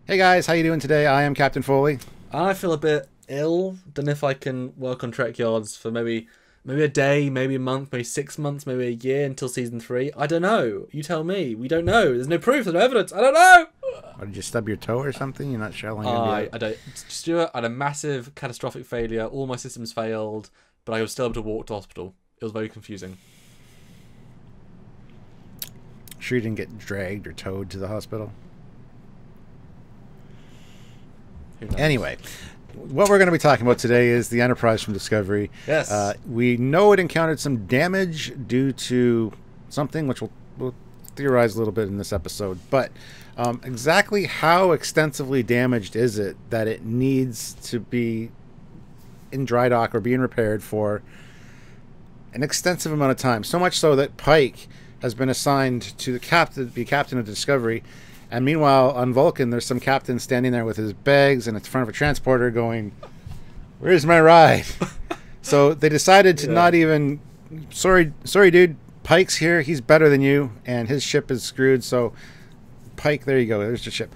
Hey guys, how you doing today? I am Captain Foley. I feel a bit ill. Don't know if I can work on Trekyards for maybe a day, maybe a month, maybe 6 months, maybe a year until season 3. I don't know. You tell me. We don't know. There's no proof. There's no evidence. I don't know. Or did you stub your toe or something? You're not sure how long you're gonna be I out. don't. Stuart, I had a massive catastrophic failure. All my systems failed, but I was still able to walk to hospital. It was very confusing. Sure you didn't get dragged or towed to the hospital? Who knows? Anyway, what we're going to be talking about today is the Enterprise from Discovery. Yes. We know it encountered some damage due to something, which we'll theorize a little bit in this episode. But exactly how extensively damaged is it that it needs to be in dry dock or being repaired for an extensive amount of time? So much so that Pike has been assigned to be captain of Discovery. And meanwhile, on Vulcan, there's some captain standing there with his bags and in front of a transporter going, "Where's my ride?" So they decided to not even, sorry, dude, Pike's here. He's better than you, and his ship is screwed. So Pike, there you go. There's your ship.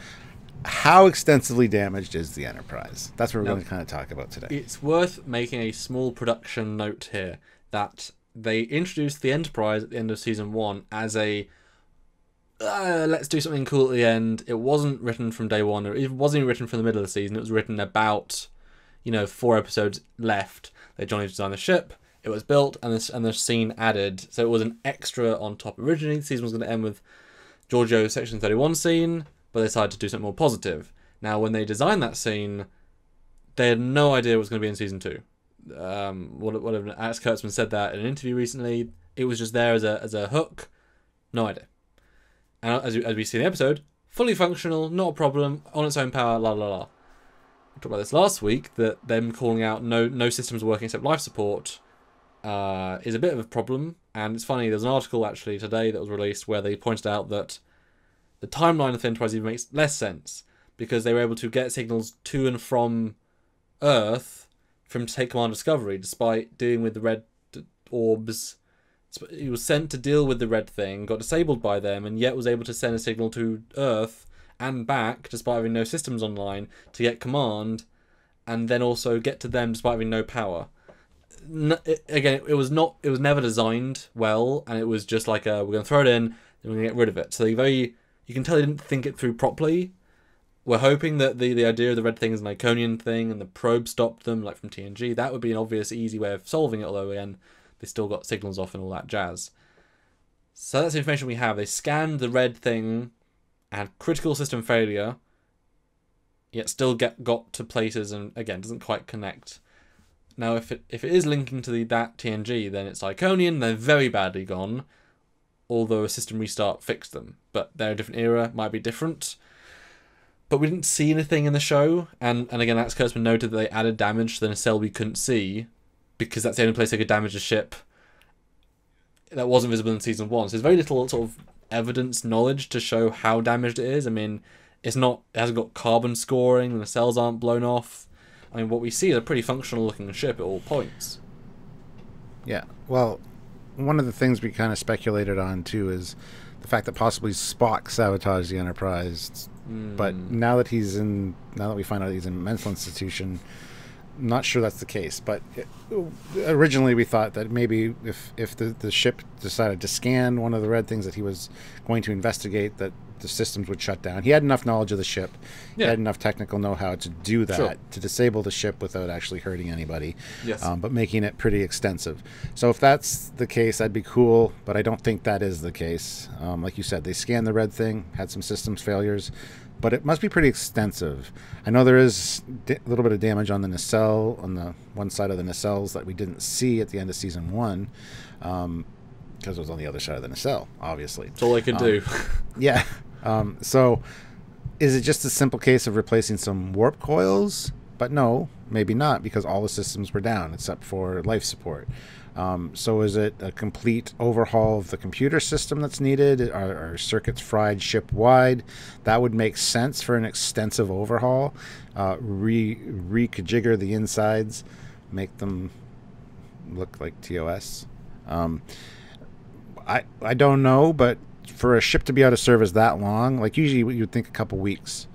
How extensively damaged is the Enterprise? That's what we're going to kind of talk about today. It's worth making a small production note here that they introduced the Enterprise at the end of season 1 as a let's do something cool at the end. It wasn't written from day one, or it wasn't even written from the middle of the season. It was written about, 4 episodes left. They Johnny designed the ship. It was built, and the scene added. So it was an extra on top. Originally, the season was going to end with Giorgio's Section 31 scene, but they decided to do something more positive. Now, when they designed that scene, they had no idea it was going to be in season 2. Whatever Alex Kurtzman said that in an interview recently. It was just there as a hook. No idea. And as we see in the episode, fully functional, not a problem, on its own power, la la la. We talked about this last week, that them calling out no systems working except life support is a bit of a problem. And it's funny, there's an article actually today that was released where they pointed out that the timeline of the Enterprise even makes less sense, because they were able to get signals to and from Earth from Take Command Discovery, despite dealing with the red orbs. He was sent to deal with the red thing, got disabled by them, and yet was able to send a signal to Earth and back, despite having no systems online, to get command, and then also get to them despite having no power. It was never designed well, and it was just like we're going to throw it in, then we're going to get rid of it. So you can tell they didn't think it through properly. We're hoping that the idea of the red thing is an Iconian thing, and the probe stopped them, like from TNG. That would be an obvious, easy way of solving it, although again, they still got signals off and all that jazz. So that's the information we have. They scanned the red thing, had critical system failure, yet still got to places and, again, doesn't quite connect. Now, if it is linking to that TNG, then it's Iconian. They're very badly gone, although a system restart fixed them. But they're a different era, might be different. But we didn't see anything in the show, and again, Alex Kurtzman noted that they added damage to the nacelle we couldn't see, because that's the only place they could damage a ship that wasn't visible in season 1. So there's very little sort of evidence, knowledge to show how damaged it is. I mean, it hasn't got carbon scoring, the nacelles aren't blown off. I mean, what we see is a pretty functional looking ship at all points. Yeah, well, one of the things we kind of speculated on, too, is the fact that possibly Spock sabotaged the Enterprise. But now that we find out he's in a mental institution, not sure that's the case. But originally we thought that maybe if the ship decided to scan one of the red things that he was going to investigate, that the systems would shut down. He had enough knowledge of the ship. Yeah. He had enough technical know-how to do that, sure, to disable the ship without actually hurting anybody. Yes. But making it pretty extensive. So if that's the case, that'd be cool, but I don't think that is the case. Like you said, they scanned the red thing, had some systems failures, but it must be pretty extensive. I know there is a little bit of damage on the nacelle, on the one side of the nacelles that we didn't see at the end of season 1, because it was on the other side of the nacelle, obviously. That's all they could do. Yeah. So is it just a simple case of replacing some warp coils? But no, maybe not, because all the systems were down except for life support. So is it a complete overhaul of the computer system that's needed? Are circuits fried ship-wide? That would make sense for an extensive overhaul. Reconfigure the insides, make them look like TOS. I don't know, but for a ship to be out of service that long, like usually you'd think a couple weeks.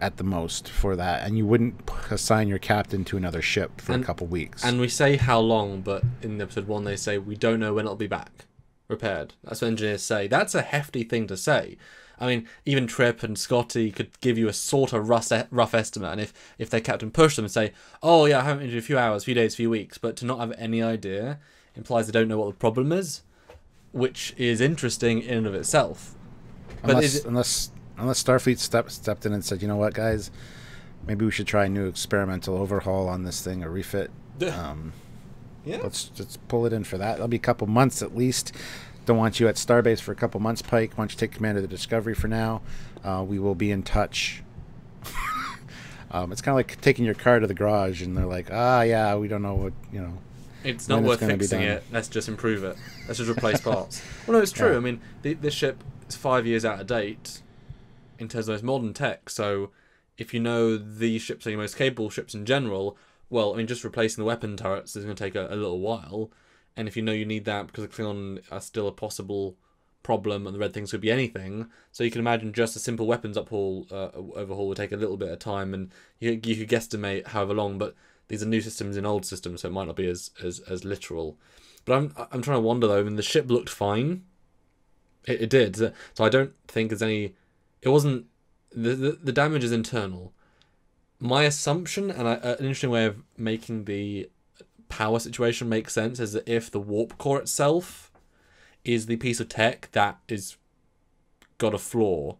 at the most for that, and you wouldn't assign your captain to another ship for a couple weeks. And we say how long, but in episode 1 they say we don't know when it'll be back repaired. That's what engineers say. That's a hefty thing to say. I mean, even Trip and Scotty could give you a sort of rough estimate, and if their captain pushed them and say, oh yeah, I haven't injured a few hours, few days, few weeks, but to not have any idea implies they don't know what the problem is, which is interesting in and of itself. Unless Starfleet stepped in and said, you know what, guys, maybe we should try a new experimental overhaul on this thing, a refit. Yeah. Let's pull it in for that. It'll be a couple months at least. Don't want you at Starbase for a couple months, Pike. Why don't you take command of the Discovery for now? We will be in touch. It's kind of like taking your car to the garage and they're like, yeah, we don't know what, It's not worth fixing it. Let's just improve it. Let's just replace parts. Well, no, it's true. Yeah. I mean, this ship is 5 years out of date in terms of its modern tech. So if you know these ships are your most capable ships in general, well, I mean, just replacing the weapon turrets is going to take a little while. And if you know you need that because the Klingon are still a possible problem and the red things could be anything, so you can imagine just a simple weapons overhaul would take a little bit of time, and you could guesstimate however long, but these are new systems in old systems, so it might not be as literal. But I'm trying to wonder though. I mean, the ship looked fine. It did. So I don't think there's any. It wasn't. The damage is internal. My assumption, and an interesting way of making the power situation make sense, is that if the warp core itself is the piece of tech that is got a flaw,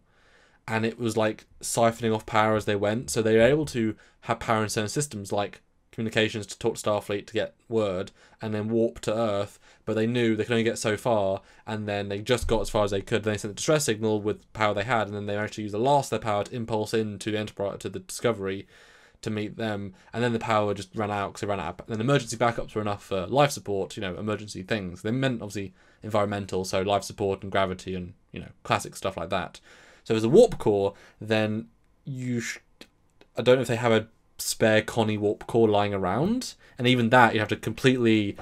and it was like siphoning off power as they went, so they were able to have power in certain systems like communications to talk to Starfleet to get word, and then warp to Earth, but they knew they could only get so far, and then they just got as far as they could. Then they sent the distress signal with power they had, and then they actually used the last of their power to impulse into the Enterprise, to the Discovery, to meet them, and then the power just ran out because they ran out. And then emergency backups were enough for life support, emergency things. They meant obviously environmental, so life support and gravity and classic stuff like that. So if it's a warp core, then I don't know if they have a spare Connie warp core lying around, and even that you have to completely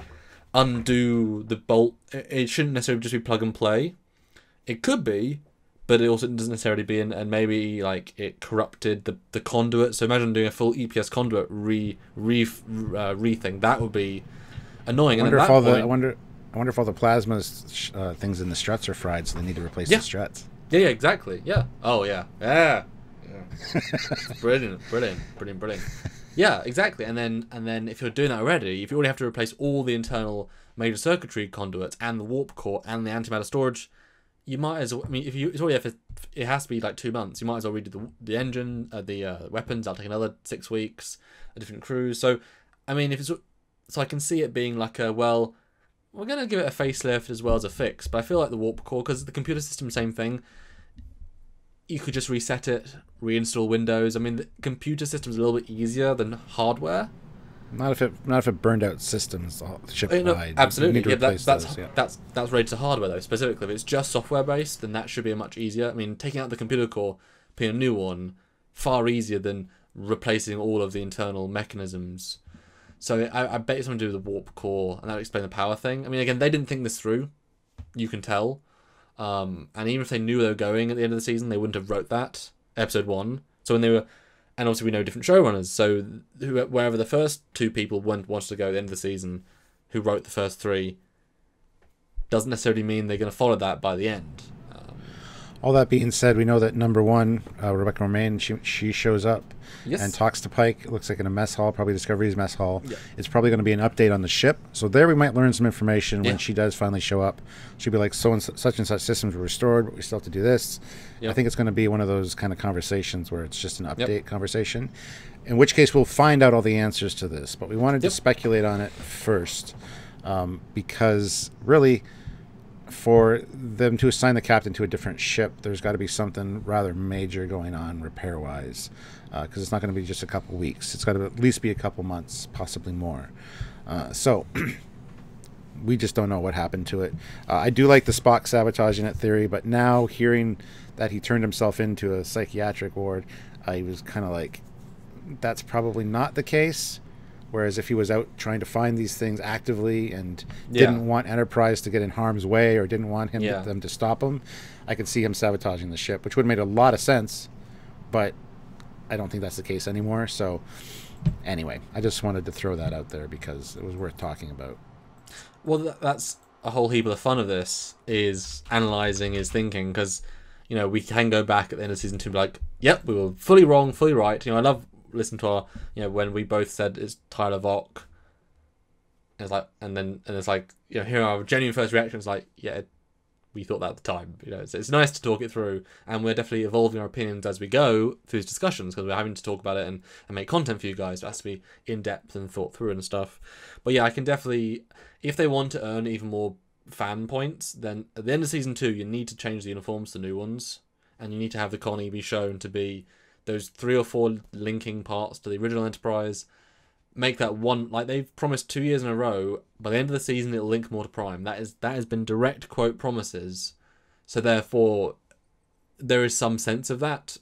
undo the bolt. It shouldn't necessarily just be plug and play. It could be, but it also doesn't necessarily be, and maybe like it corrupted the conduit. So imagine doing a full EPS conduit thing. That would be annoying. I wonder if all the plasma things in the struts are fried, so they need to replace the struts. Yeah, exactly. Yeah. Oh yeah. Brilliant. Yeah, exactly. And then if you're doing that already, if you already have to replace all the internal major circuitry conduits and the warp core and the antimatter storage, you might as well. I mean, it has to be like 2 months. You might as well redo the engine, the weapons. That'll take another 6 weeks, a different crew. So, I mean, I can see it being like we're gonna give it a facelift as well as a fix. But I feel like the warp core, because the computer system, same thing. You could just reset it, reinstall Windows. I mean, the computer system's a little bit easier than hardware. Not if it burned out systems ship wide. Absolutely, that's rated to hardware though. Specifically, if it's just software based, then that should be much easier. I mean, taking out the computer core, putting a new one, far easier than replacing all of the internal mechanisms. So I bet it's something to do with the warp core, and that would explain the power thing. I mean, again, they didn't think this through. You can tell. And even if they knew they were going at the end of the season, they wouldn't have wrote that episode 1. So when they were, and also we know different showrunners. So wherever the first 2 people wanted to go at the end of the season, who wrote the first 3, doesn't necessarily mean they're going to follow that by the end. All that being said, we know that number 1, Rebecca Romaine, she shows up and talks to Pike. It looks like in a mess hall, probably Discovery's mess hall. Yeah. It's probably going to be an update on the ship. So there we might learn some information when she does finally show up. She'll be like, such and such systems were restored, but we still have to do this. Yep. I think it's going to be one of those kind of conversations where it's just an update conversation. In which case we'll find out all the answers to this. But we wanted to speculate on it first because really, for them to assign the captain to a different ship, there's got to be something rather major going on repair-wise, because it's not going to be just a couple weeks. It's got to at least be a couple months, possibly more. So we just don't know what happened to it. I do like the Spock sabotaging it theory, but now hearing that he turned himself into a psychiatric ward, I was kind of like, that's probably not the case. Whereas if he was out trying to find these things actively and didn't want Enterprise to get in harm's way or didn't want them to stop him, I could see him sabotaging the ship, which would have made a lot of sense. But I don't think that's the case anymore. So anyway, I just wanted to throw that out there because it was worth talking about. Well, that's a whole heap of the fun of this, is analysing, is thinking, because, you know, we can go back at the end of season 2 and be like, yep, we were fully wrong, fully right. You know, I love listening to our, you know, when we both said it's Tyler Vock. It's like, and it's like, you know, here are our genuine first reactions, like, yeah, we thought that at the time. You know, it's nice to talk it through, and we're definitely evolving our opinions as we go through these discussions, because we're having to talk about it and make content for you guys. It has to be in depth and thought through and stuff. But yeah, I can definitely, if they want to earn even more fan points, then at the end of season 2, you need to change the uniforms to new ones, and you need to have the Connie be shown to be those 3 or 4 linking parts to the original Enterprise. Make that one, like they've promised 2 years in a row. By the end of the season, it'll link more to Prime. That has been direct quote promises. So therefore, there is some sense of that.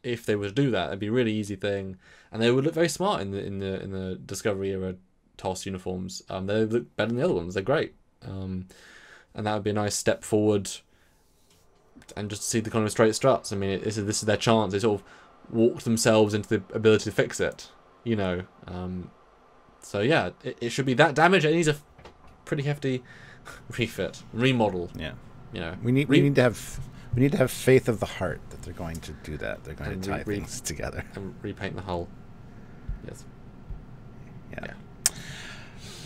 If they were to do that, it'd be a really easy thing, and they would look very smart in the Discovery era TOS uniforms. They look better than the other ones. They're great, and that would be a nice step forward. And just to see the kind of straight struts. I mean, this is their chance. They sort of walked themselves into the ability to fix it. You know, so yeah, it should be that damage. It needs a pretty hefty refit, remodel. Yeah, you know, we need to have faith of the heart that they're going to do that. They're going to tie things together and repaint the hull. Yes. Yeah.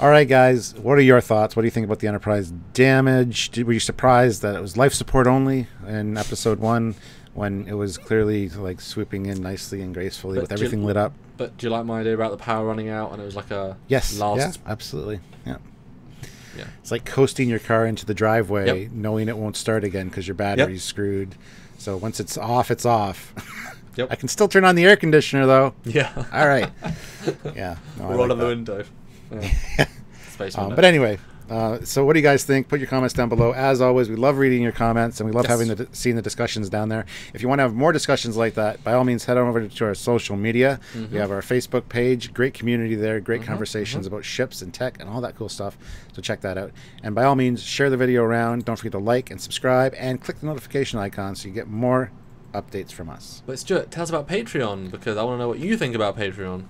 All right, guys. What are your thoughts? What do you think about the Enterprise damage? Were you surprised that it was life support only in episode 1? When it was clearly like swooping in nicely and gracefully with everything lit up. But do you like my idea about the power running out and it was like a last? Yeah, absolutely. Yeah. It's like coasting your car into the driveway, knowing it won't start again because your battery's screwed. So once it's off, it's off. Yep. I can still turn on the air conditioner though. Yeah. All right. Yeah. No, roll out the window. Yeah. Space window. But anyway. So what do you guys think? Put your comments down below. As always, we love reading your comments, and we love seeing the discussions down there. If you want to have more discussions like that, by all means, head on over to our social media. We have our Facebook page. Great community there. Great conversations about ships and tech and all that cool stuff. So check that out. And by all means, share the video around. Don't forget to like and subscribe, and click the notification icon so you get more updates from us. But Stuart, tell us about Patreon, because I want to know what you think about Patreon.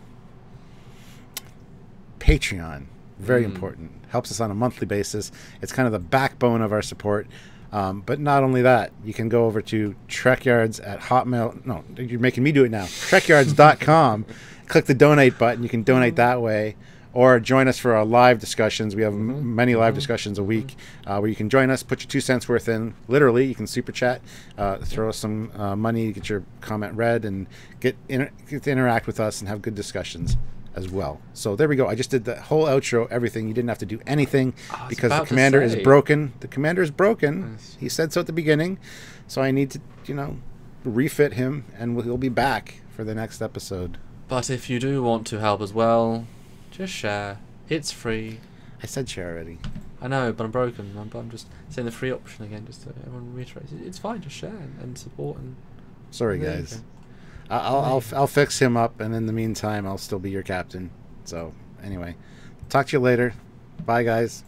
Patreon. Very important. Helps us on a monthly basis. It's kind of the backbone of our support. But not only that, you can go over to Trekyards at Hotmail. No, you're making me do it now. Trekyards.com. Click the donate button. You can donate that way. Or join us for our live discussions. We have many live discussions a week where you can join us, put your 2 cents worth in. Literally, you can super chat, throw us some money, get your comment read, and get to interact with us and have good discussions as well. So there we go. I just did the whole outro, everything. You didn't have to do anything because the commander is broken. The commander is broken. Nice. He said so at the beginning. So I need to, refit him, and he'll be back for the next episode. But if you do want to help as well, just share. It's free. I said share already. I know, but I'm broken. I'm just saying the free option again, just so everyone reiterates. It's fine to share and support. And sorry, guys. I'll fix him up, and in the meantime, I'll still be your captain. So anyway, talk to you later. Bye, guys.